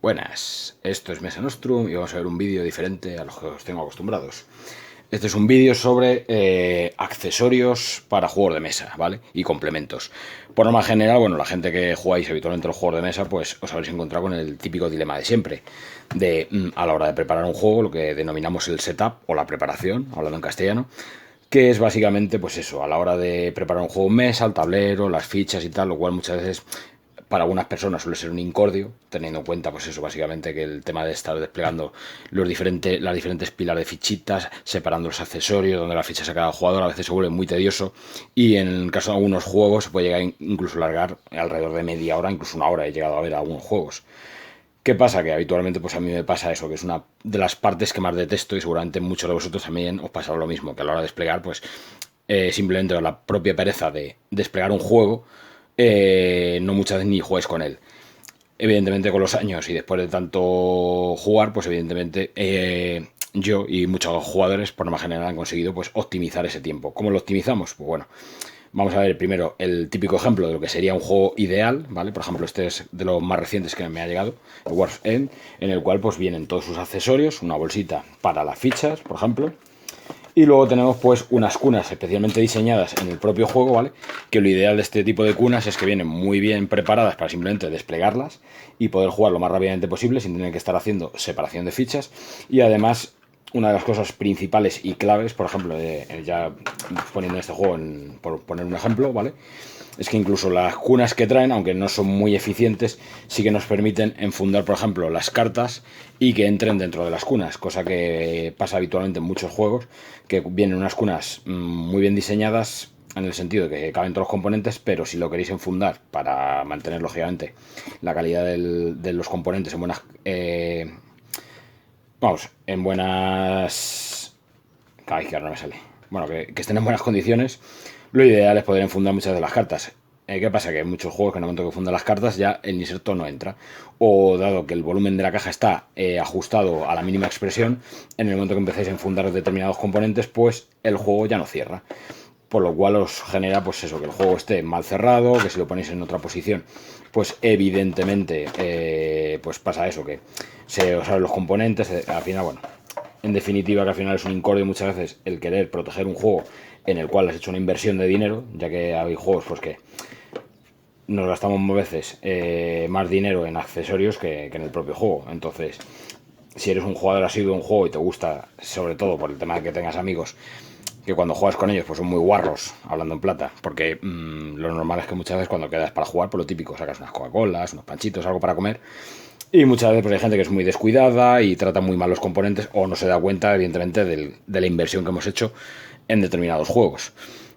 Buenas, esto es Mesa Nostrum y vamos a ver un vídeo diferente a los que os tengo acostumbrados. Este es un vídeo sobre accesorios para juegos de mesa, ¿vale? Y complementos. Por norma general, bueno, la gente que jugáis habitualmente los juegos de mesa, pues os habréis encontrado con el típico dilema de siempre. A la hora de preparar un juego, lo que denominamos el setup o la preparación, hablando en castellano, que es básicamente, pues eso, a la hora de preparar un juego en mesa, el tablero, las fichas y tal, lo cual muchas veces para algunas personas suele ser un incordio, teniendo en cuenta, pues eso, básicamente que el tema de estar desplegando las diferentes pilas de fichitas, separando los accesorios, donde la ficha se cada jugador, a veces se vuelve muy tedioso y en el caso de algunos juegos se puede llegar incluso a largar alrededor de media hora, incluso una hora he llegado a ver algunos juegos. ¿Qué pasa? Que habitualmente pues a mí me pasa eso, que es una de las partes que más detesto y seguramente muchos de vosotros también os pasará lo mismo, que a la hora de desplegar pues simplemente la propia pereza de desplegar un juego, no muchas veces ni juegues con él. Evidentemente con los años y después de tanto jugar, pues evidentemente yo y muchos jugadores por norma general han conseguido pues optimizar ese tiempo. ¿Cómo lo optimizamos? Pues bueno, vamos a ver primero el típico ejemplo de lo que sería un juego ideal, ¿vale? Por ejemplo, este es de los más recientes que me ha llegado, el War's End, en el cual pues vienen todos sus accesorios, una bolsita para las fichas, por ejemplo, y luego tenemos pues unas cunas especialmente diseñadas en el propio juego, ¿vale? Que lo ideal de este tipo de cunas es que vienen muy bien preparadas para simplemente desplegarlas y poder jugar lo más rápidamente posible sin tener que estar haciendo separación de fichas. Y además, una de las cosas principales y claves, por ejemplo, ya poniendo este juego, por poner un ejemplo, ¿vale? Es que incluso las cunas que traen, aunque no son muy eficientes, sí que nos permiten enfundar, por ejemplo, las cartas y que entren dentro de las cunas, cosa que pasa habitualmente en muchos juegos, que vienen unas cunas muy bien diseñadas en el sentido de que caben todos los componentes, pero si lo queréis enfundar para mantener, lógicamente, la calidad de los componentes en buenas... en buenas... Ay, que ahora no me sale. Bueno, que estén en buenas condiciones. Lo ideal es poder enfundar muchas de las cartas. ¿Qué pasa? Que hay muchos juegos que en el momento que fundan las cartas ya el inserto no entra. O dado que el volumen de la caja está ajustado a la mínima expresión, en el momento que empecéis a enfundar determinados componentes, pues el juego ya no cierra. Por lo cual os genera, pues eso, que el juego esté mal cerrado, que si lo ponéis en otra posición, pues evidentemente pues pasa eso, que se os abren los componentes, al final, bueno, en definitiva, que al final es un incordio muchas veces el querer proteger un juego en el cual has hecho una inversión de dinero, ya que hay juegos pues que nos gastamos a veces más dinero en accesorios que en el propio juego. Entonces, si eres un jugador asiduo de un juego y te gusta, sobre todo por el tema de que tengas amigos, que cuando juegas con ellos pues son muy guarros, hablando en plata, porque lo normal es que muchas veces cuando quedas para jugar, por lo típico, sacas unas Coca-Colas, unos panchitos, algo para comer. Y muchas veces pues, hay gente que es muy descuidada y trata muy mal los componentes o no se da cuenta, evidentemente, de la inversión que hemos hecho en determinados juegos.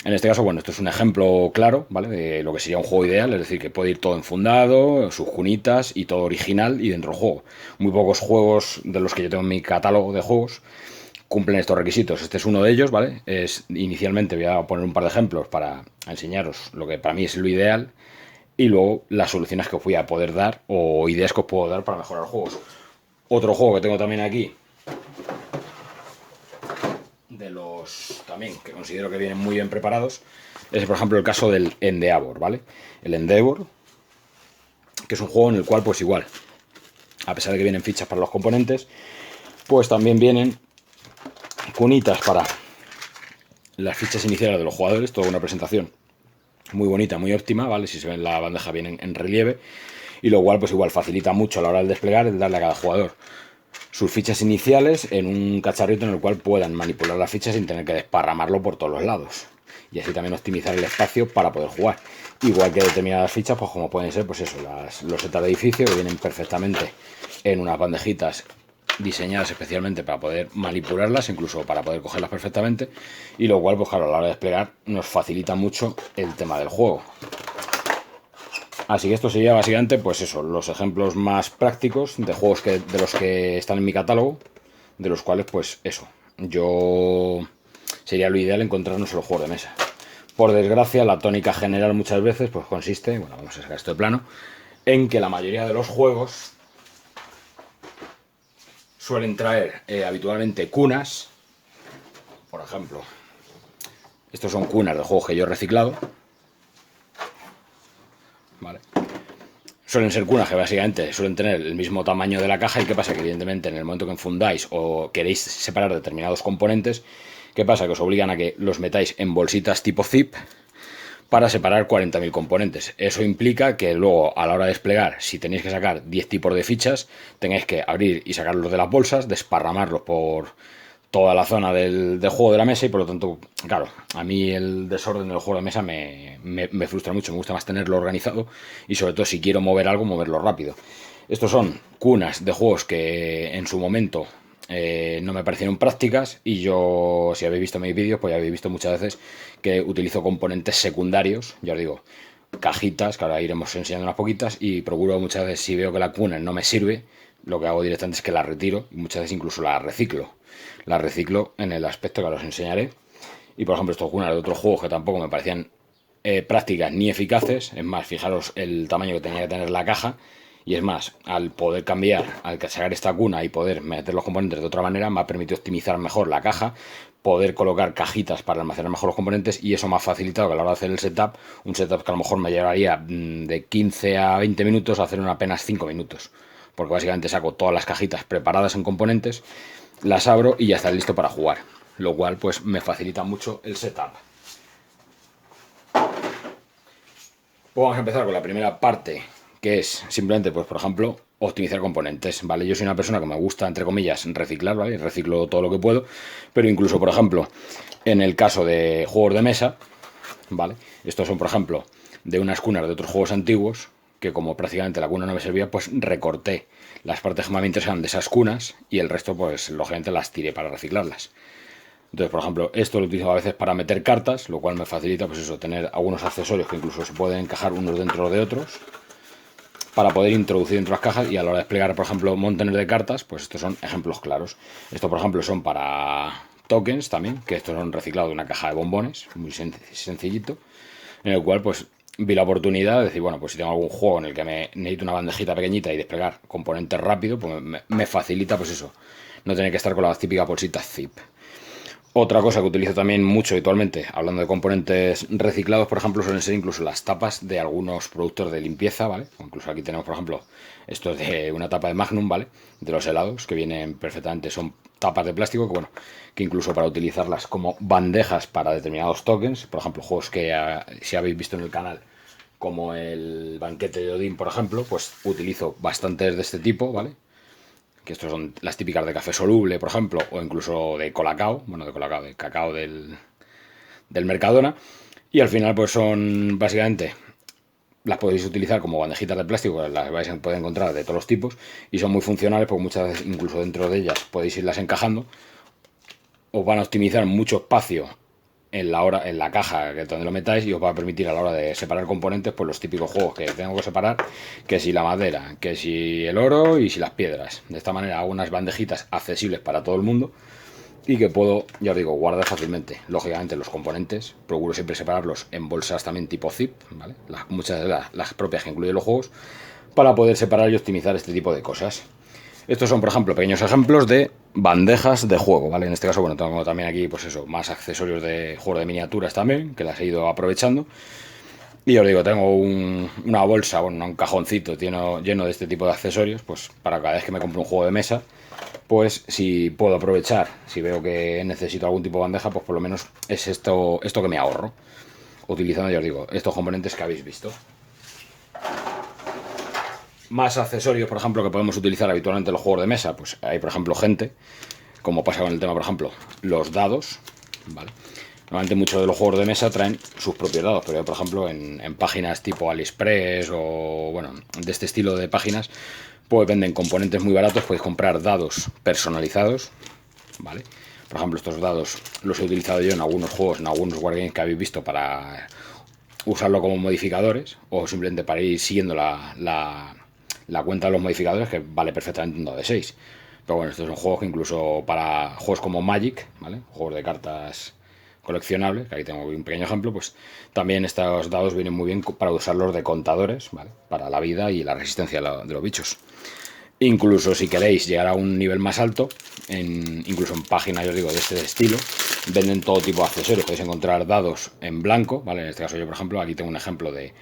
En este caso, bueno, esto es un ejemplo claro, ¿vale? De lo que sería un juego ideal, es decir, que puede ir todo enfundado, sus cunitas y todo original y dentro del juego. Muy pocos juegos de los que yo tengo en mi catálogo de juegos cumplen estos requisitos. Este es uno de ellos, ¿vale? Inicialmente voy a poner un par de ejemplos para enseñaros lo que para mí es lo ideal y luego las soluciones que os voy a poder dar o ideas que os puedo dar para mejorar juegos. Otro juego que tengo también aquí, de los también que considero que vienen muy bien preparados, es por ejemplo el caso del Endeavor, ¿vale? El Endeavor, que es un juego en el cual pues igual, a pesar de que vienen fichas para los componentes, pues también vienen cunitas para las fichas iniciales de los jugadores, toda una presentación muy bonita, muy óptima, ¿vale? Si se ve en la bandeja bien en relieve, y lo cual pues igual facilita mucho a la hora del desplegar el darle a cada jugador sus fichas iniciales en un cacharrito en el cual puedan manipular las fichas sin tener que desparramarlo por todos los lados. Y así también optimizar el espacio para poder jugar. Igual que determinadas fichas, pues como pueden ser, pues eso, los setas de edificio que vienen perfectamente en unas bandejitas diseñadas especialmente para poder manipularlas, incluso para poder cogerlas perfectamente. Y lo cual, pues claro, a la hora de desplegar nos facilita mucho el tema del juego. Así que esto sería básicamente, pues eso, los ejemplos más prácticos de juegos de los que están en mi catálogo, de los cuales, pues eso, yo sería lo ideal encontrarnos en los juegos de mesa. Por desgracia, la tónica general muchas veces, pues consiste, bueno, vamos a sacar esto de plano, en que la mayoría de los juegos suelen traer habitualmente cunas, por ejemplo, estos son cunas de juegos que yo he reciclado, ¿vale? Suelen ser cunas que básicamente suelen tener el mismo tamaño de la caja. ¿Y qué pasa? Que evidentemente en el momento que enfundáis o queréis separar determinados componentes, ¿qué pasa? Que os obligan a que los metáis en bolsitas tipo zip para separar 40.000 componentes. Eso implica que luego, a la hora de desplegar, si tenéis que sacar 10 tipos de fichas, tengáis que abrir y sacarlos de las bolsas, desparramarlos por toda la zona del juego de la mesa, y por lo tanto, claro, a mí el desorden del juego de mesa me frustra mucho. Me gusta más tenerlo organizado y, sobre todo, si quiero mover algo, moverlo rápido. Estos son cunas de juegos que en su momento no me parecieron prácticas, y yo, si habéis visto mis vídeos, pues ya habéis visto muchas veces que utilizo componentes secundarios, ya os digo, cajitas, que ahora iremos enseñando unas poquitas, y procuro muchas veces, si veo que la cuna no me sirve, lo que hago directamente es que la retiro, y muchas veces incluso la reciclo. La reciclo en el aspecto que ahora os enseñaré. Y por ejemplo, estos cunas de otros juegos que tampoco me parecían prácticas ni eficaces. Es más, fijaros el tamaño que tenía que tener la caja. Y es más, al poder cambiar, al sacar esta cuna y poder meter los componentes de otra manera, me ha permitido optimizar mejor la caja, poder colocar cajitas para almacenar mejor los componentes, y eso me ha facilitado que a la hora de hacer el setup, un setup que a lo mejor me llevaría de 15 a 20 minutos, a hacer en apenas 5 minutos. Porque básicamente saco todas las cajitas preparadas en componentes, las abro y ya está listo para jugar. Lo cual pues me facilita mucho el setup. Pues vamos a empezar con la primera parte, que es simplemente, pues por ejemplo, optimizar componentes, ¿vale? Yo soy una persona que me gusta, entre comillas, reciclar, ¿vale? Reciclo todo lo que puedo, pero incluso, por ejemplo, en el caso de juegos de mesa, ¿vale? Estos son, por ejemplo, de unas cunas de otros juegos antiguos, que como prácticamente la cuna no me servía, pues recorté las partes que más me interesaban de esas cunas, y el resto, pues lógicamente las tiré para reciclarlas. Entonces, por ejemplo, esto lo utilizo a veces para meter cartas, lo cual me facilita, pues eso, tener algunos accesorios que incluso se pueden encajar unos dentro de otros, para poder introducir dentro de las cajas, y a la hora de desplegar, por ejemplo, montones de cartas, pues estos son ejemplos claros. Esto, por ejemplo, son para tokens también, que estos son reciclados de una caja de bombones, muy sencillito, en el cual pues vi la oportunidad de decir, bueno, pues si tengo algún juego en el que me necesito una bandejita pequeñita y desplegar componentes rápido, pues me facilita, pues eso, no tener que estar con las típicas bolsitas zip. Otra cosa que utilizo también mucho habitualmente, hablando de componentes reciclados, por ejemplo, suelen ser incluso las tapas de algunos productos de limpieza, ¿vale? Incluso aquí tenemos, por ejemplo, esto es de una tapa de Magnum, ¿vale? De los helados, que vienen perfectamente, son tapas de plástico, que bueno, que incluso para utilizarlas como bandejas para determinados tokens, por ejemplo, juegos que si habéis visto en el canal, como el Banquete de Odín, por ejemplo, pues utilizo bastantes de este tipo, ¿vale? Que estos son las típicas de café soluble, por ejemplo, o incluso de colacao, bueno, de colacao, de cacao del Mercadona, y al final pues son básicamente, las podéis utilizar como bandejitas de plástico, las vais a poder encontrar de todos los tipos, y son muy funcionales porque muchas veces incluso dentro de ellas podéis irlas encajando. Os van a optimizar mucho espacio en la caja que donde lo metáis, y os va a permitir a la hora de separar componentes, pues los típicos juegos que tengo que separar, que si la madera, que si el oro y si las piedras. De esta manera hago unas bandejitas accesibles para todo el mundo, y que puedo, ya os digo, guardar fácilmente. Lógicamente los componentes procuro siempre separarlos en bolsas también tipo zip, ¿vale? Muchas de las propias que incluyen los juegos, para poder separar y optimizar este tipo de cosas. Estos son, por ejemplo, pequeños ejemplos de bandejas de juego, ¿vale? En este caso, bueno, tengo también aquí, pues eso, más accesorios de juego de miniaturas también, que las he ido aprovechando. Y os digo, tengo una bolsa, bueno, un cajoncito lleno de este tipo de accesorios, pues para cada vez que me compro un juego de mesa, pues si puedo aprovechar, si veo que necesito algún tipo de bandeja, pues por lo menos es esto que me ahorro, utilizando, ya os digo, estos componentes que habéis visto. Más accesorios, por ejemplo, que podemos utilizar habitualmente en los juegos de mesa, pues hay, por ejemplo, gente, como pasa con el tema, por ejemplo, los dados, ¿vale? Normalmente muchos de los juegos de mesa traen sus propios dados, pero por ejemplo en páginas tipo AliExpress o, bueno, de este estilo de páginas, pues venden componentes muy baratos, podéis comprar dados personalizados, ¿vale? Por ejemplo, estos dados los he utilizado yo en algunos juegos, en algunos wargames que habéis visto, para usarlo como modificadores, o simplemente para ir siguiendo la cuenta de los modificadores, que vale perfectamente un dado de 6. Pero bueno, estos son juegos que incluso para juegos como Magic, ¿vale? Juegos de cartas coleccionables, que aquí tengo un pequeño ejemplo, pues también estos dados vienen muy bien para usarlos de contadores, ¿vale? Para la vida y la resistencia de los bichos. Incluso si queréis llegar a un nivel más alto, incluso en páginas, yo os digo, de este estilo, venden todo tipo de accesorios. Podéis encontrar dados en blanco, ¿vale? En este caso yo, por ejemplo, aquí tengo un ejemplo de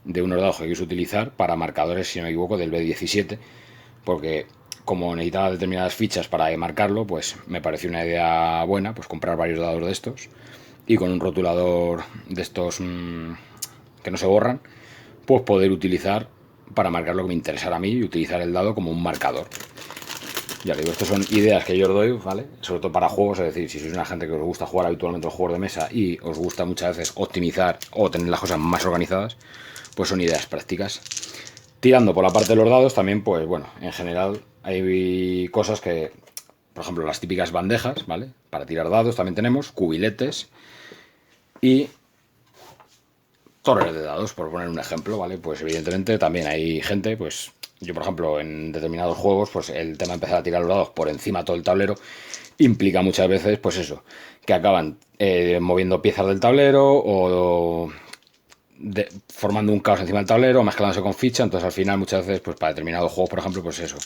de unos dados que quise utilizar para marcadores, si no me equivoco, del B17, porque como necesitaba determinadas fichas para marcarlo, pues me pareció una idea buena, pues comprar varios dados de estos y con un rotulador de estos que no se borran, pues poder utilizar para marcar lo que me interesara a mí y utilizar el dado como un marcador. Ya le digo, estas son ideas que yo os doy, ¿vale? Sobre todo para juegos, es decir, si sois una gente que os gusta jugar habitualmente los juegos de mesa y os gusta muchas veces optimizar o tener las cosas más organizadas, pues son ideas prácticas. Tirando por la parte de los dados, también, pues bueno, en general hay cosas que, por ejemplo, las típicas bandejas, ¿vale? Para tirar dados también tenemos cubiletes y torres de dados, por poner un ejemplo, ¿vale? Pues evidentemente también hay gente, pues yo por ejemplo en determinados juegos, pues el tema de empezar a tirar los dados por encima de todo el tablero implica muchas veces, pues eso, que acaban moviendo piezas del tablero o formando un caos encima del tablero, mezclándose con ficha, entonces al final muchas veces, pues para determinados juegos, por ejemplo, pues eso,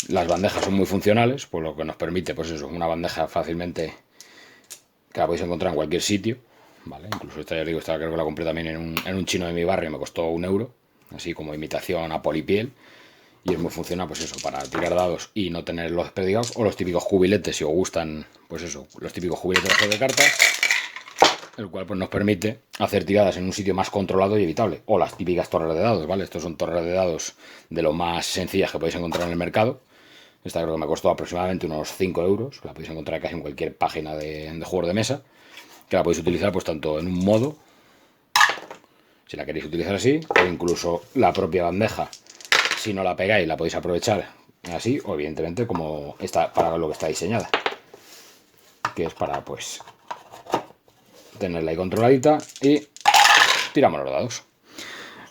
las bandejas son muy funcionales, pues lo que nos permite, pues eso, una bandeja fácilmente que la podéis encontrar en cualquier sitio, ¿vale? Incluso esta, ya digo, esta creo que la compré también en un chino de mi barrio, me costó 1 euro, así como imitación a polipiel, y es muy funcional, pues eso, para tirar dados y no tener los desperdigados, o los típicos cubiletes, si os gustan, pues eso, los típicos cubiletes de cartas, el cual pues nos permite hacer tiradas en un sitio más controlado y evitable, o las típicas torres de dados, ¿vale? Estos son torres de dados de lo más sencillas que podéis encontrar en el mercado. Esta creo que me costó aproximadamente unos 5 euros, la podéis encontrar casi en cualquier página de juegos de mesa, que la podéis utilizar pues tanto en un modo, si la queréis utilizar así, o incluso la propia bandeja, si no la pegáis la podéis aprovechar así, o evidentemente como está para lo que está diseñada, que es para pues tenerla ahí controladita y tiramos los dados.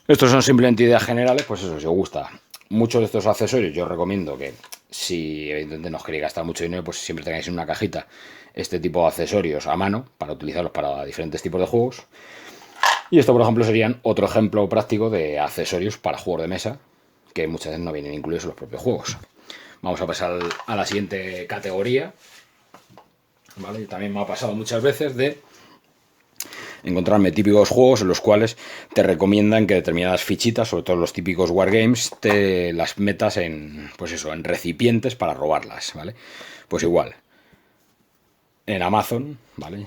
Estos son simplemente ideas generales, pues eso, si os gusta muchos de estos accesorios, yo os recomiendo que si evidentemente no os queréis gastar mucho dinero, pues siempre tengáis en una cajita este tipo de accesorios a mano para utilizarlos para diferentes tipos de juegos. Y esto, por ejemplo, serían otro ejemplo práctico de accesorios para juegos de mesa que muchas veces no vienen incluidos en los propios juegos. Vamos a pasar a la siguiente categoría, ¿vale? También me ha pasado muchas veces de encontrarme típicos juegos en los cuales te recomiendan que determinadas fichitas, sobre todo los típicos wargames, te las metas en, pues eso, en recipientes para robarlas, ¿vale? Pues igual, en Amazon, ¿vale?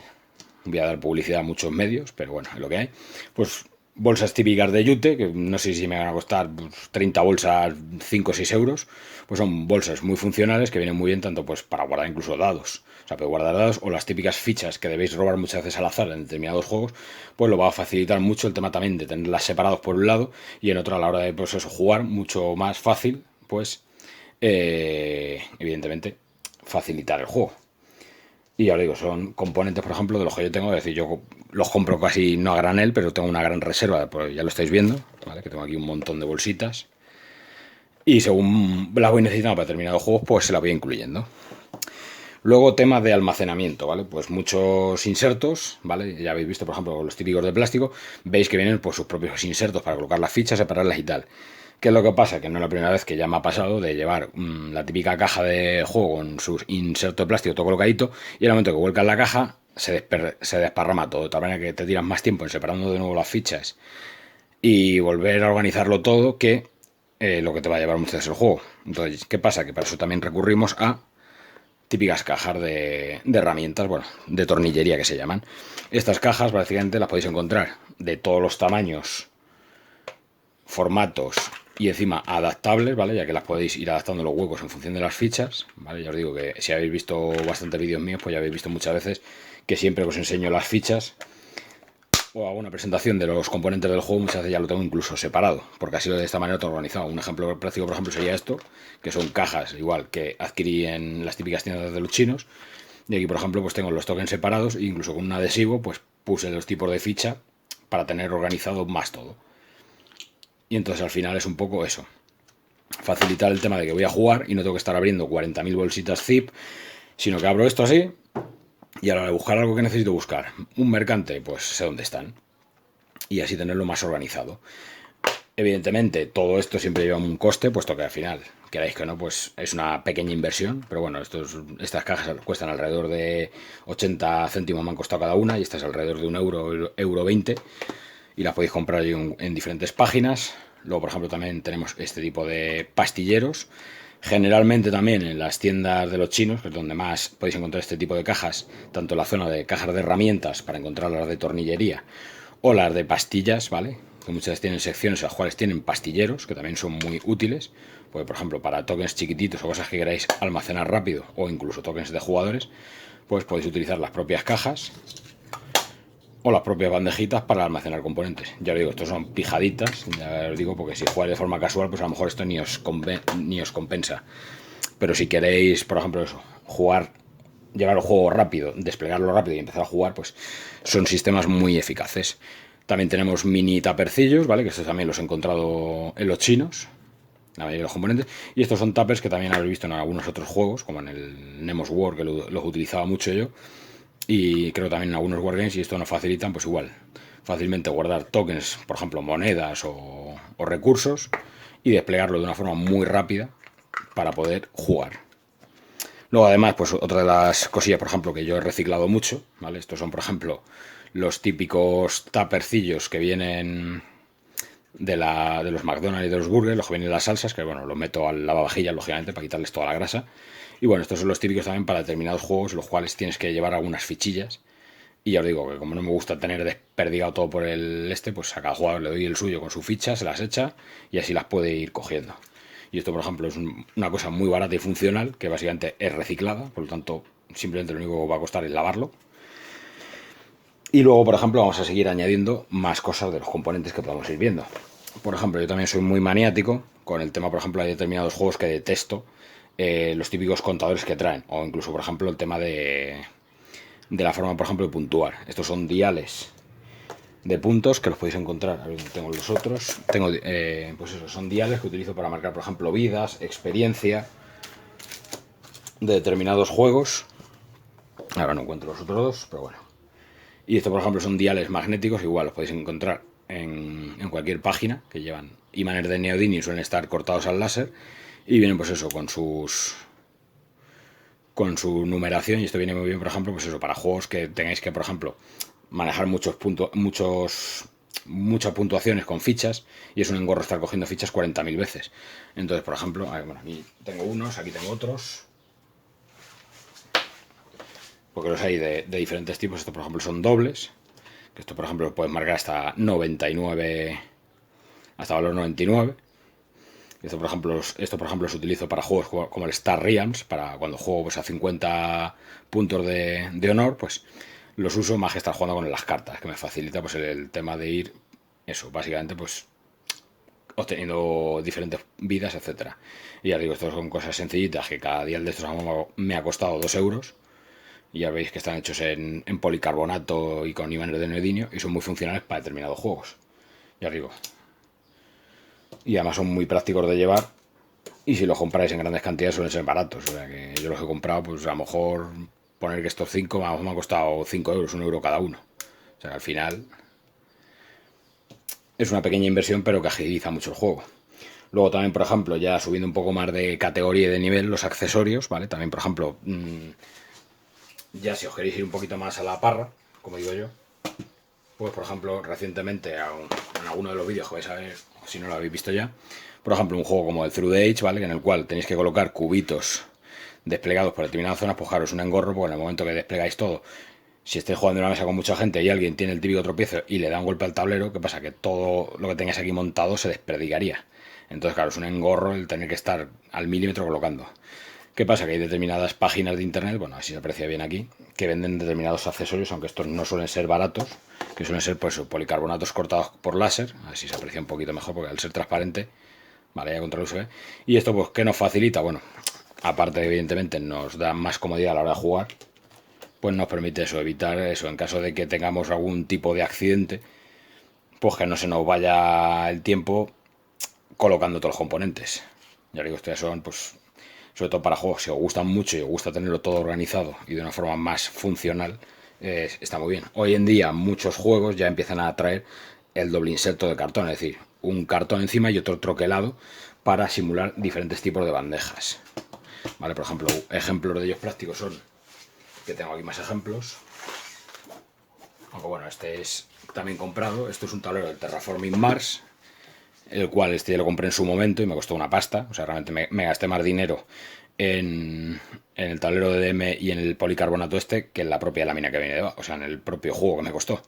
Voy a dar publicidad a muchos medios, pero bueno, es lo que hay. Pues bolsas típicas de yute, que no sé si me van a costar pues, 30 bolsas, 5 o 6 euros, pues son bolsas muy funcionales que vienen muy bien tanto pues para guardar incluso dados. O sea, puede guardar dados o las típicas fichas que debéis robar muchas veces al azar en determinados juegos, pues lo va a facilitar mucho el tema también de tenerlas separados por un lado y en otro a la hora de pues eso, jugar mucho más fácil, pues evidentemente facilitar el juego. Y ya os digo, son componentes, por ejemplo, de los que yo tengo. Es decir, yo los compro casi no a granel, pero tengo una gran reserva, pues ya lo estáis viendo, ¿vale? Que tengo aquí un montón de bolsitas. Y según las voy necesitando para determinados juegos, pues se las voy incluyendo. Luego, temas de almacenamiento, ¿vale? Pues muchos insertos, ¿vale? Ya habéis visto, por ejemplo, los típicos de plástico. Veis que vienen por sus propios insertos para colocar las fichas, separarlas y tal. ¿Qué es lo que pasa? Que no es la primera vez que ya me ha pasado de llevar la típica caja de juego con sus insertos de plástico todo colocadito y en el momento que vuelcas la caja se desparrama todo, de tal manera que te tiras más tiempo en separando de nuevo las fichas y volver a organizarlo todo que lo que te va a llevar muchas veces el juego. Entonces, ¿qué pasa? Que para eso también recurrimos a típicas cajas de herramientas, bueno, de tornillería que se llaman. Estas cajas básicamente las podéis encontrar de todos los tamaños, formatos y encima adaptables, ¿vale? Ya que las podéis ir adaptando los huecos en función de las fichas, ¿vale? Ya os digo que si habéis visto bastantes vídeos míos, pues ya habéis visto muchas veces que siempre os enseño las fichas o hago una presentación de los componentes del juego, muchas veces ya lo tengo incluso separado, porque así de esta manera todo organizado. Un ejemplo práctico, por ejemplo, sería esto, que son cajas, igual que adquirí en las típicas tiendas de los chinos, y aquí, por ejemplo, pues tengo los tokens separados, e incluso con un adhesivo, pues puse los tipos de ficha para tener organizado más todo. Y entonces al final es un poco eso, facilitar el tema de que voy a jugar y no tengo que estar abriendo 40.000 bolsitas zip, sino que abro esto así y a la hora de buscar algo que necesito buscar, un mercante, pues sé dónde están y así tenerlo más organizado. Evidentemente todo esto siempre lleva un coste, puesto que al final, queráis que no, pues es una pequeña inversión, pero bueno, estas cajas cuestan alrededor de 80 céntimos, me han costado cada una, y estas alrededor de 1 euro, euro 20. y las podéis comprar en diferentes páginas. Luego, por ejemplo, también tenemos este tipo de pastilleros. Generalmente también en las tiendas de los chinos, que es donde más podéis encontrar este tipo de cajas, tanto en la zona de cajas de herramientas para encontrar las de tornillería o las de pastillas, ¿vale? Que muchas tienen secciones en las cuales tienen pastilleros, que también son muy útiles. Porque, por ejemplo, para tokens chiquititos o cosas que queráis almacenar rápido, o incluso tokens de jugadores, pues podéis utilizar las propias cajas o las propias bandejitas para almacenar componentes. Ya os digo, estos son pijaditas, ya os digo, porque si jugáis de forma casual, pues a lo mejor esto ni os compensa. Pero si queréis, por ejemplo, eso, llevar el juego rápido, desplegarlo rápido y empezar a jugar, pues son sistemas muy eficaces. También tenemos mini tapercillos, ¿vale? Que estos también los he encontrado en los chinos, la mayoría de los componentes. Y estos son tuppers que también habéis visto en algunos otros juegos, como en el Nemos War, que los utilizaba mucho yo. Y creo también en algunos wargames, y esto nos facilitan, pues igual, fácilmente guardar tokens, por ejemplo, monedas o recursos, y desplegarlo de una forma muy rápida para poder jugar. Luego, además, pues otra de las cosillas, por ejemplo, que yo he reciclado mucho, ¿vale? Estos son, por ejemplo, los típicos tapercillos que vienen de los McDonald's y de los burgers, los que vienen en las salsas, que bueno, los meto al lavavajillas, lógicamente, para quitarles toda la grasa. Y bueno, estos son los típicos también para determinados juegos, los cuales tienes que llevar algunas fichillas. Y ya os digo que como no me gusta tener desperdigado todo por pues a cada jugador le doy el suyo con su ficha, se las echa y así las puede ir cogiendo. Y esto, por ejemplo, es una cosa muy barata y funcional, que básicamente es reciclada, por lo tanto, simplemente lo único que va a costar es lavarlo. Y luego, por ejemplo, vamos a seguir añadiendo más cosas de los componentes que podamos ir viendo. Por ejemplo, yo también soy muy maniático con el tema, por ejemplo, hay determinados juegos que detesto, los típicos contadores que traen, o incluso, por ejemplo, el tema de la forma, por ejemplo, de puntuar. Estos son diales de puntos que los podéis encontrar. A ver, tengo los otros. Tengo, pues eso, son diales que utilizo para marcar, por ejemplo, vidas, experiencia de determinados juegos. Ahora no encuentro los otros dos, pero bueno. Y esto, por ejemplo, son diales magnéticos, igual los podéis encontrar en cualquier página, que llevan imanes de neodimio y suelen estar cortados al láser. Y vienen, pues eso, con su numeración, y esto viene muy bien, por ejemplo, pues eso, para juegos que tengáis que, por ejemplo, manejar muchas puntuaciones con fichas, y es un engorro estar cogiendo fichas 40.000 veces. Entonces, por ejemplo, bueno, aquí tengo unos, aquí tengo otros, porque los hay de diferentes tipos. Estos, por ejemplo, son dobles, que esto, por ejemplo, lo puedes marcar hasta 99, hasta valor 99. Esto, por ejemplo, los utilizo para juegos como el Star Realms, para cuando juego pues, a 50 puntos de honor, pues los uso más que estar jugando con las cartas, que me facilita pues el tema de ir, eso, básicamente, pues obteniendo diferentes vidas, etcétera. Y ya digo, esto son cosas sencillitas que cada día de estos me ha costado 2 euros. Y ya veis que están hechos en policarbonato y con imanes de neodimio, y son muy funcionales para determinados juegos. Ya digo. Y además son muy prácticos de llevar, y si los compráis en grandes cantidades suelen ser baratos. O sea que yo los he comprado, pues a lo mejor poner que estos 5 me han costado 5 euros, 1 euro cada uno. O sea que al final es una pequeña inversión, pero que agiliza mucho el juego. Luego también, por ejemplo, ya subiendo un poco más de categoría y de nivel, los accesorios, ¿vale? También, por ejemplo, ya si os queréis ir un poquito más a la parra, como digo yo, pues por ejemplo, recientemente en alguno de los vídeos que vais a ver, si no lo habéis visto ya, por ejemplo, un juego como el Through the Age, ¿vale? En el cual tenéis que colocar cubitos desplegados por determinadas zonas, pues claro, es un engorro, porque en el momento que desplegáis todo, si estáis jugando en una mesa con mucha gente y alguien tiene el típico tropiezo y le da un golpe al tablero, ¿qué pasa? Que todo lo que tengáis aquí montado se desperdigaría. Entonces, claro, es un engorro el tener que estar al milímetro colocando. ¿Qué pasa? Que hay determinadas páginas de internet, bueno, así se aprecia bien aquí, que venden determinados accesorios, aunque estos no suelen ser baratos, que suelen ser pues policarbonatos cortados por láser, así se aprecia un poquito mejor, porque al ser transparente, vale, ya contra luz se ve. Y esto, pues, ¿qué nos facilita? Bueno, aparte, evidentemente, nos da más comodidad a la hora de jugar, pues nos permite eso, evitar eso, en caso de que tengamos algún tipo de accidente, pues que no se nos vaya el tiempo colocando todos los componentes. Ya digo, estos son, pues, sobre todo para juegos, si os gustan mucho y os gusta tenerlo todo organizado y de una forma más funcional, está muy bien. Hoy en día muchos juegos ya empiezan a traer el doble inserto de cartón, es decir, un cartón encima y otro troquelado para simular diferentes tipos de bandejas. Vale, por ejemplo, ejemplos de ellos prácticos son, que tengo aquí más ejemplos. pues bueno, este es también comprado. Esto es un tablero del Terraforming Mars, el cual este ya lo compré en su momento y me costó una pasta. O sea, realmente me gasté más dinero en el tablero de DM y en el policarbonato este que en la propia lámina que viene debajo. O sea, en el propio juego que me costó.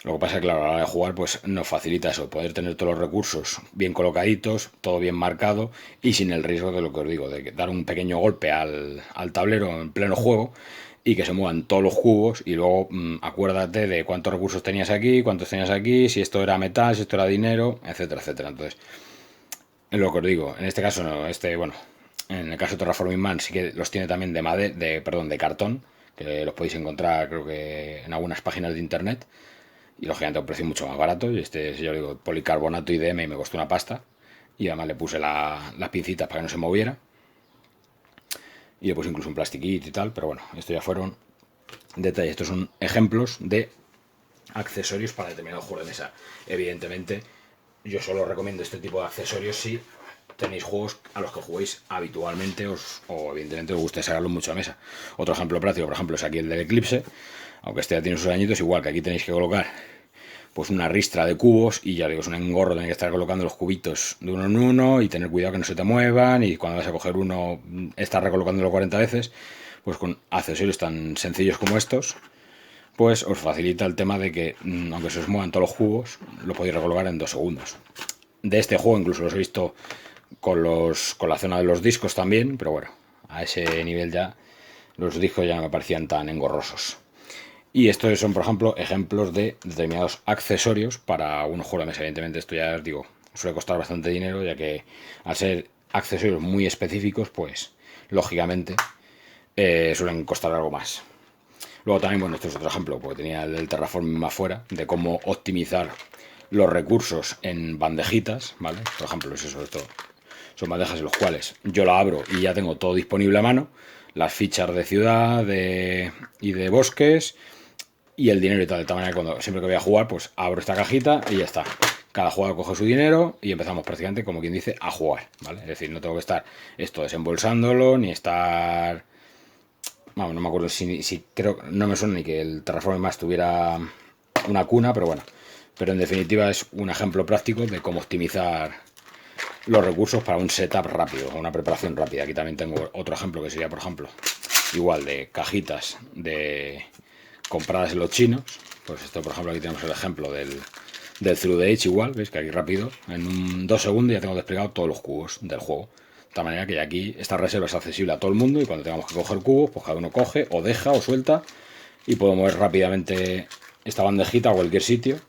Lo que pasa es que, claro, a la hora de jugar, pues nos facilita eso, poder tener todos los recursos bien colocaditos, todo bien marcado y sin el riesgo de lo que os digo, de dar un pequeño golpe al tablero en pleno juego y que se muevan todos los cubos y luego acuérdate de cuántos recursos tenías aquí, si esto era metal, si esto era dinero, etcétera, etcétera. Entonces, es lo que os digo, en este caso no, bueno, en el caso de Terraforming Man sí que los tiene también de cartón, que los podéis encontrar creo que en algunas páginas de internet. Y lógicamente a un precio mucho más barato. Y este, si yo digo, policarbonato IDM y me costó una pasta. Y además le puse las pincitas para que no se moviera. Y le puse incluso un plastiquito y tal. Pero bueno, esto ya fueron detalles. Estos son ejemplos de accesorios para determinado juego de mesa. Evidentemente, yo solo recomiendo este tipo de accesorios si tenéis juegos a los que juguéis habitualmente o evidentemente os guste sacarlo mucho a mesa. Otro ejemplo práctico, por ejemplo, es aquí el del Eclipse. Aunque este ya tiene sus añitos, igual que aquí tenéis que colocar pues una ristra de cubos y ya digo, es un engorro tener que estar colocando los cubitos de uno en uno y tener cuidado que no se te muevan y cuando vas a coger uno estar recolocándolo 40 veces, pues con accesorios tan sencillos como estos, pues os facilita el tema de que aunque se os muevan todos los cubos, lo podéis recolocar en 2 segundos. De este juego incluso los he visto con la zona de los discos también, pero bueno, a ese nivel ya los discos ya no me parecían tan engorrosos. Y estos son, por ejemplo, ejemplos de determinados accesorios para un juego de mesa. Evidentemente esto ya os digo, suele costar bastante dinero, ya que al ser accesorios muy específicos, pues lógicamente suelen costar algo más. Luego también, bueno, esto es otro ejemplo, porque tenía el Terraforming más fuera, de cómo optimizar los recursos en bandejitas, ¿vale? Por ejemplo, es eso, esto son bandejas en las cuales yo la abro y ya tengo todo disponible a mano, las fichas de ciudad y de bosques y el dinero y tal, de tal manera que siempre que voy a jugar, pues abro esta cajita y ya está. Cada jugador coge su dinero y empezamos prácticamente, como quien dice, a jugar, ¿vale? Es decir, no tengo que estar esto desembolsándolo, ni estar... Vamos, no me acuerdo si creo... No me suena ni que el Terraforming Mars tuviera una cuna, pero bueno. Pero en definitiva es un ejemplo práctico de cómo optimizar los recursos para un setup rápido, una preparación rápida. Aquí también tengo otro ejemplo que sería, por ejemplo, igual de cajitas compradas en los chinos. Pues esto, por ejemplo, aquí tenemos el ejemplo del Through the Age igual, veis que aquí rápido, en 2 segundos ya tengo desplegado todos los cubos del juego. De tal manera que aquí esta reserva es accesible a todo el mundo y cuando tengamos que coger cubos, pues cada uno coge o deja o suelta y puedo mover rápidamente esta bandejita a cualquier sitio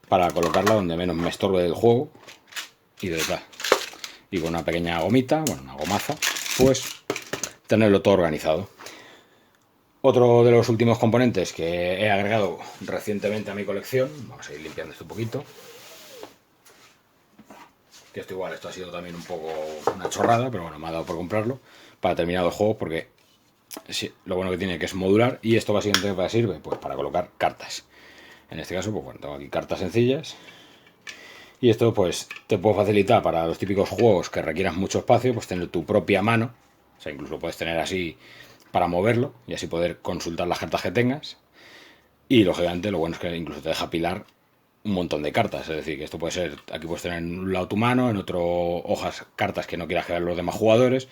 para colocarla donde menos me estorbe del juego y de tal. Y con una pequeña gomita, bueno, una gomaza, pues tenerlo todo organizado. Otro de los últimos componentes que he agregado recientemente a mi colección, vamos a ir limpiando esto un poquito, que esto igual, esto ha sido también un poco una chorrada, pero bueno, me ha dado por comprarlo para terminar los juegos porque sí, lo bueno que tiene que es modular y esto básicamente para sirve pues para colocar cartas. En este caso, pues bueno, tengo aquí cartas sencillas y esto pues te puede facilitar para los típicos juegos que requieran mucho espacio, pues tener tu propia mano, o sea, incluso puedes tener así para moverlo y así poder consultar las cartas que tengas. Y lógicamente lo bueno es que incluso te deja apilar un montón de cartas, es decir, que esto puede ser, aquí puedes tener en un lado tu mano, en otro hojas, cartas que no quieras que vean los demás jugadores.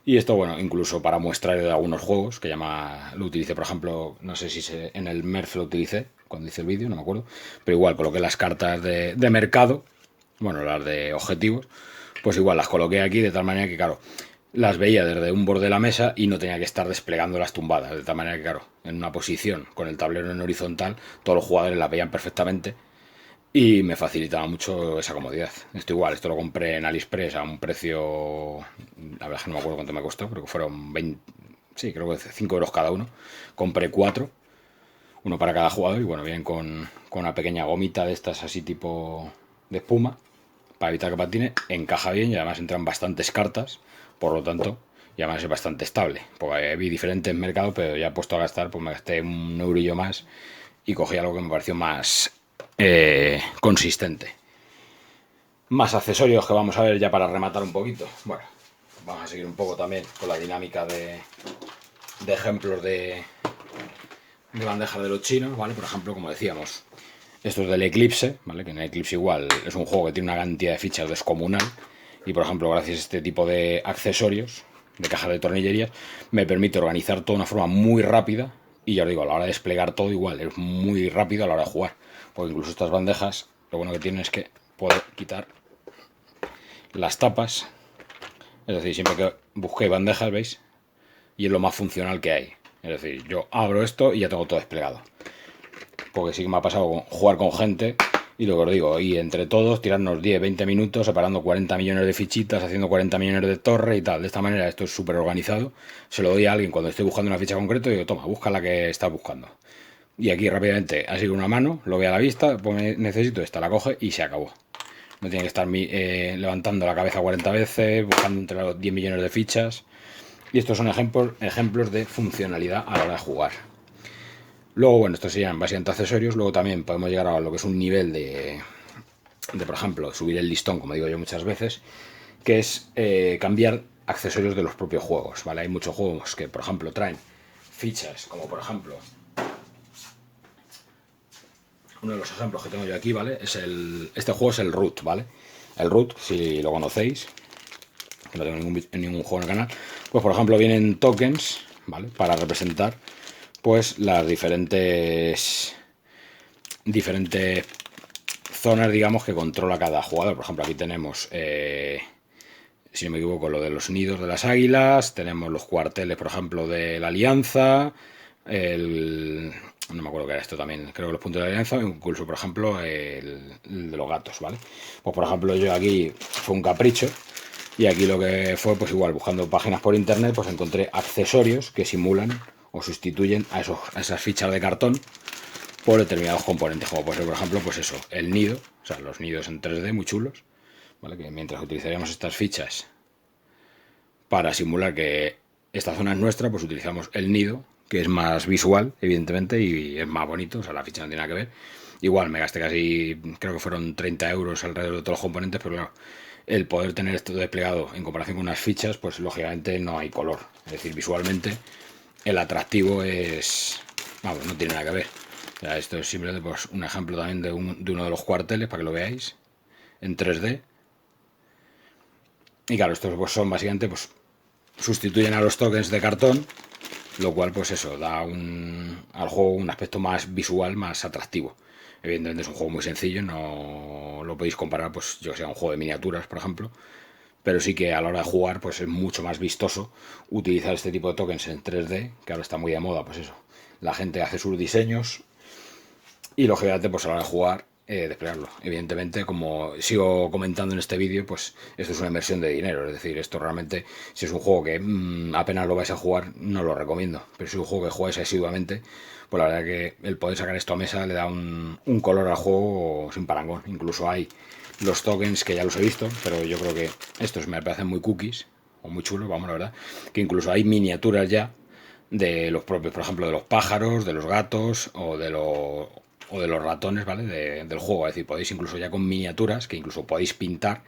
Y esto, bueno, incluso para muestrar de algunos juegos, que lo utilicé, por ejemplo, no sé si en el Merf lo utilicé, cuando hice el vídeo, no me acuerdo, pero igual coloqué las cartas de mercado, bueno, las de objetivos, pues igual las coloqué aquí de tal manera que, claro, las veía desde un borde de la mesa y no tenía que estar desplegando las tumbadas, de tal manera que, claro, en una posición con el tablero en horizontal, todos los jugadores las veían perfectamente y me facilitaba mucho esa comodidad. Esto igual, esto lo compré en AliExpress a un precio, la verdad es que no me acuerdo cuánto me costó, creo que fueron 20, sí, creo que 5 euros cada uno. Compré 4, uno para cada jugador y bueno, vienen con una pequeña gomita de estas así tipo de espuma para evitar que patine, encaja bien y además entran bastantes cartas, por lo tanto, y además es bastante estable, porque vi diferentes mercados, pero ya puesto a gastar, pues me gasté un eurillo más y cogí algo que me pareció más consistente. Más accesorios que vamos a ver ya para rematar un poquito. Bueno, vamos a seguir un poco también con la dinámica de ejemplos de de bandejas de los chinos, ¿vale? Por ejemplo, como decíamos, esto es del Eclipse, ¿vale? Que en el Eclipse igual es un juego que tiene una cantidad de fichas descomunal. Y por ejemplo, gracias a este tipo de accesorios, de cajas de tornillerías, me permite organizar todo de una forma muy rápida. Y ya os digo, a la hora de desplegar todo igual, es muy rápido a la hora de jugar. Porque incluso estas bandejas, lo bueno que tienen es que puedo quitar las tapas. Es decir, siempre que busquéis bandejas, ¿veis? Y es lo más funcional que hay. Es decir, yo abro esto y ya tengo todo desplegado. Porque sí que me ha pasado jugar con gente y lo que os digo, y entre todos tirarnos 10, 20 minutos separando 40 millones de fichitas, haciendo 40 millones de torres y tal. De esta manera esto es súper organizado. Se lo doy a alguien cuando estoy buscando una ficha concreta y digo, toma, busca la que estás buscando. Y aquí rápidamente, así con una mano, lo ve a la vista, pues necesito esta, la coge y se acabó. No tiene que estar levantando la cabeza 40 veces, buscando entre los 10 millones de fichas. Y estos son ejemplos de funcionalidad a la hora de jugar. Luego, bueno, estos serían básicamente accesorios. Luego también podemos llegar a lo que es un nivel de por ejemplo, subir el listón, como digo yo muchas veces, que es cambiar accesorios de los propios juegos, ¿vale? Hay muchos juegos que, por ejemplo, traen fichas, como por ejemplo, uno de los ejemplos que tengo yo aquí, ¿vale? Este juego es el Root, ¿vale? El Root, si lo conocéis, que no tengo en ningún juego en el canal, pues por ejemplo vienen tokens, ¿vale? Para representar pues las diferentes zonas, digamos, que controla cada jugador. Por ejemplo, aquí tenemos, si no me equivoco, lo de los nidos de las águilas, tenemos los cuarteles, por ejemplo, de la Alianza, no me acuerdo qué era esto también, creo que los puntos de la Alianza, incluso, por ejemplo, el de los gatos, ¿vale? Pues, por ejemplo, yo aquí fue un capricho. Y aquí lo que fue, pues igual, buscando páginas por internet, pues encontré accesorios que simulan o sustituyen a esas fichas de cartón por determinados componentes, como puede ser, por ejemplo, pues eso, el nido, o sea, los nidos en 3D muy chulos, ¿vale? Que mientras utilizaríamos estas fichas para simular que esta zona es nuestra, pues utilizamos el nido, que es más visual, evidentemente, y es más bonito, o sea, la ficha no tiene nada que ver. Igual me gasté casi, creo que fueron 30 euros alrededor de todos los componentes, pero claro, el poder tener esto desplegado en comparación con unas fichas, pues lógicamente no hay color. Es decir, visualmente el atractivo es, vamos, no tiene nada que ver. O sea, esto es simplemente pues, un ejemplo también de uno de los cuarteles para que lo veáis en 3D. Y claro, estos pues, son básicamente, pues sustituyen a los tokens de cartón, lo cual pues eso, da al juego un aspecto más visual, más atractivo. Evidentemente es un juego muy sencillo, no lo podéis comparar, pues yo que sé, a un juego de miniaturas, por ejemplo, pero sí que a la hora de jugar pues es mucho más vistoso utilizar este tipo de tokens en 3D, que ahora está muy de moda, pues eso. La gente hace sus diseños y lógicamente pues a la hora de jugar desplegarlo. Evidentemente, como sigo comentando en este vídeo, pues esto es una inversión de dinero, es decir, esto realmente, si es un juego que apenas lo vais a jugar, no lo recomiendo, pero si es un juego que jugáis asiduamente, pues la verdad que el poder sacar esto a mesa le da un color al juego sin parangón. Incluso hay los tokens que ya los he visto, pero yo creo que estos me parecen muy cookies, o muy chulos, vamos, la verdad, que incluso hay miniaturas ya de los propios, por ejemplo, de los pájaros, de los gatos o de los ratones, ¿vale? Del juego. Es decir, podéis incluso ya con miniaturas, que incluso podéis pintar,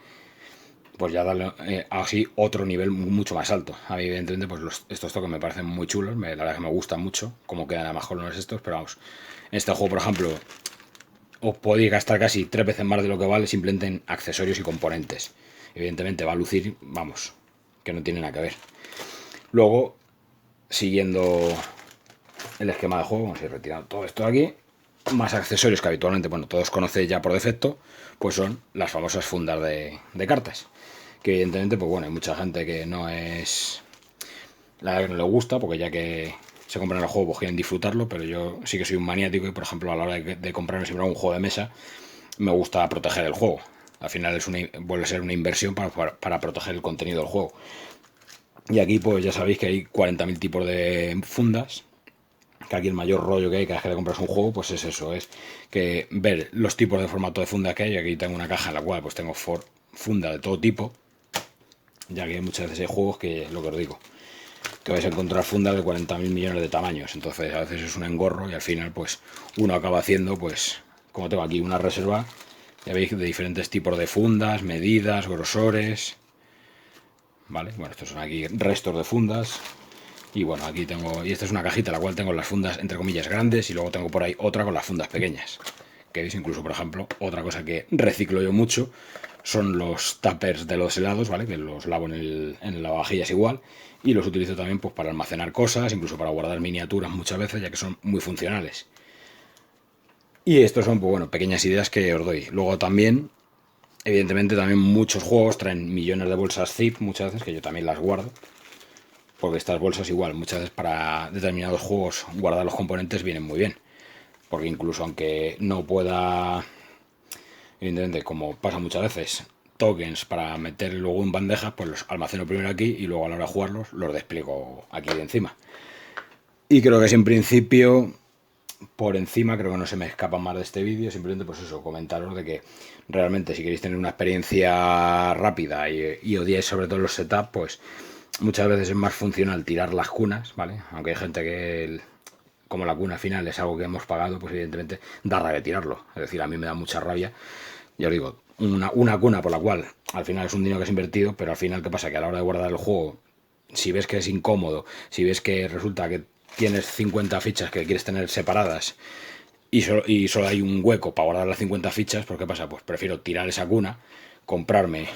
pues ya darle así otro nivel mucho más alto. A mí, evidentemente, pues estos tokens me parecen muy chulos, la verdad que me gustan mucho, como quedan a lo mejor los estos, pero vamos, en este juego, por ejemplo, os podéis gastar casi 3 veces más de lo que vale simplemente en accesorios y componentes. Evidentemente va a lucir, vamos, que no tiene nada que ver. Luego, siguiendo el esquema de juego, vamos a ir retirando todo esto de aquí. Más accesorios que habitualmente, bueno, todos conocéis ya por defecto, pues son las famosas fundas de cartas. Que evidentemente, pues bueno, hay mucha gente que no es... La verdad que no le gusta, porque ya que se compran el juego, pues quieren disfrutarlo, pero yo sí que soy un maniático y, por ejemplo, a la hora de comprarme siempre un juego de mesa, me gusta proteger el juego. Al final vuelve a ser una inversión para proteger el contenido del juego. Y aquí, pues ya sabéis que hay 40.000 tipos de fundas. Que aquí el mayor rollo que hay cada vez que te compras un juego, pues es eso, es que ver los tipos de formato de funda que hay. Aquí tengo una caja en la cual pues tengo funda de todo tipo, ya que muchas veces hay juegos que, lo que os digo, que vais a encontrar fundas de 40.000 millones de tamaños, entonces a veces es un engorro y al final pues uno acaba haciendo, pues como tengo aquí una reserva, ya veis, de diferentes tipos de fundas, medidas, grosores, vale, bueno, estos son aquí restos de fundas. Y bueno, aquí tengo, y esta es una cajita la cual tengo las fundas entre comillas grandes y luego tengo por ahí otra con las fundas pequeñas. Que veis, incluso por ejemplo, otra cosa que reciclo yo mucho son los tuppers de los helados, ¿vale? Que los lavo en la vajilla es igual y los utilizo también pues para almacenar cosas, incluso para guardar miniaturas muchas veces, ya que son muy funcionales. Y estos son, pues bueno, pequeñas ideas que os doy. Luego también, evidentemente, también muchos juegos traen millones de bolsas zip muchas veces, que yo también las guardo. Porque estas bolsas igual, muchas veces para determinados juegos guardar los componentes vienen muy bien. Porque incluso aunque no pueda, evidentemente, como pasa muchas veces, tokens para meter luego en bandejas, pues los almaceno primero aquí y luego a la hora de jugarlos los despliego aquí de encima. Y creo que es en principio, por encima, creo que no se me escapa más de este vídeo, simplemente pues eso, comentaros de que realmente si queréis tener una experiencia rápida y odiáis sobre todo los setups, pues muchas veces es más funcional tirar las cunas, ¿vale? Aunque hay gente que, como la cuna final es algo que hemos pagado, pues evidentemente da rabia tirarlo. Es decir, a mí me da mucha rabia, ya os digo, una cuna por la cual al final es un dinero que es invertido, pero al final, ¿qué pasa? Que a la hora de guardar el juego, si ves que es incómodo, si ves que resulta que tienes 50 fichas que quieres tener separadas y solo hay un hueco para guardar las 50 fichas, pues ¿qué pasa? Pues prefiero tirar esa cuna, comprarme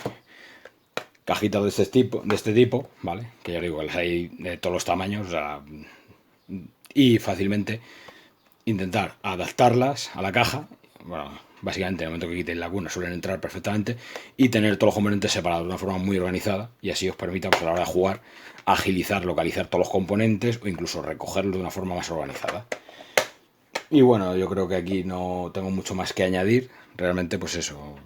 cajitas de este tipo, ¿vale? Que ya digo, las hay de todos los tamaños, o sea, y fácilmente intentar adaptarlas a la caja. Bueno, básicamente en el momento que quitéis la cuna suelen entrar perfectamente y tener todos los componentes separados de una forma muy organizada y así os permita pues, a la hora de jugar agilizar, localizar todos los componentes o incluso recogerlos de una forma más organizada. Y bueno, yo creo que aquí no tengo mucho más que añadir. Realmente pues eso,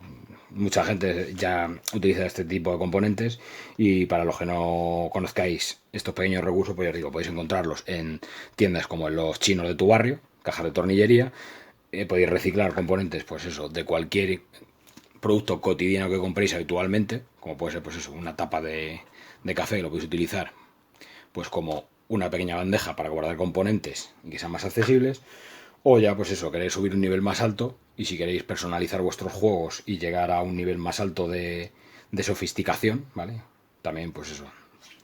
mucha gente ya utiliza este tipo de componentes y para los que no conozcáis estos pequeños recursos, pues ya os digo, podéis encontrarlos en tiendas como en los chinos de tu barrio, cajas de tornillería, podéis reciclar componentes, pues eso, de cualquier producto cotidiano que compréis habitualmente, como puede ser pues eso, una tapa de café, lo podéis utilizar pues como una pequeña bandeja para guardar componentes y que sean más accesibles. O ya, pues eso, queréis subir un nivel más alto y si queréis personalizar vuestros juegos y llegar a un nivel más alto de sofisticación, ¿vale? También, pues eso,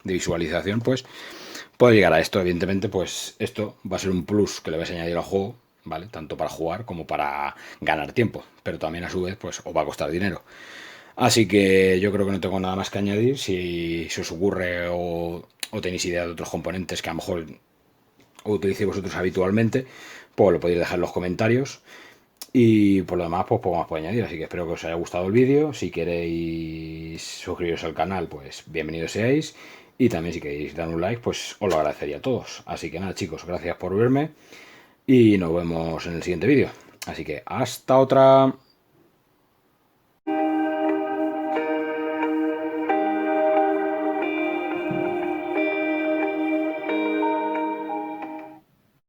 de visualización, pues puede llegar a esto. Evidentemente, pues esto va a ser un plus que le vais a añadir al juego, ¿vale? Tanto para jugar como para ganar tiempo, pero también a su vez, pues os va a costar dinero. Así que yo creo que no tengo nada más que añadir. Si se os ocurre o tenéis idea de otros componentes que a lo mejor utilicéis vosotros habitualmente, pues lo podéis dejar en los comentarios. Y por lo demás, pues poco más puedo añadir. Así que espero que os haya gustado el vídeo. Si queréis suscribiros al canal, pues bienvenidos seáis. Y también si queréis dar un like, pues os lo agradecería a todos. Así que nada, chicos, gracias por verme. Y nos vemos en el siguiente vídeo. Así que hasta otra.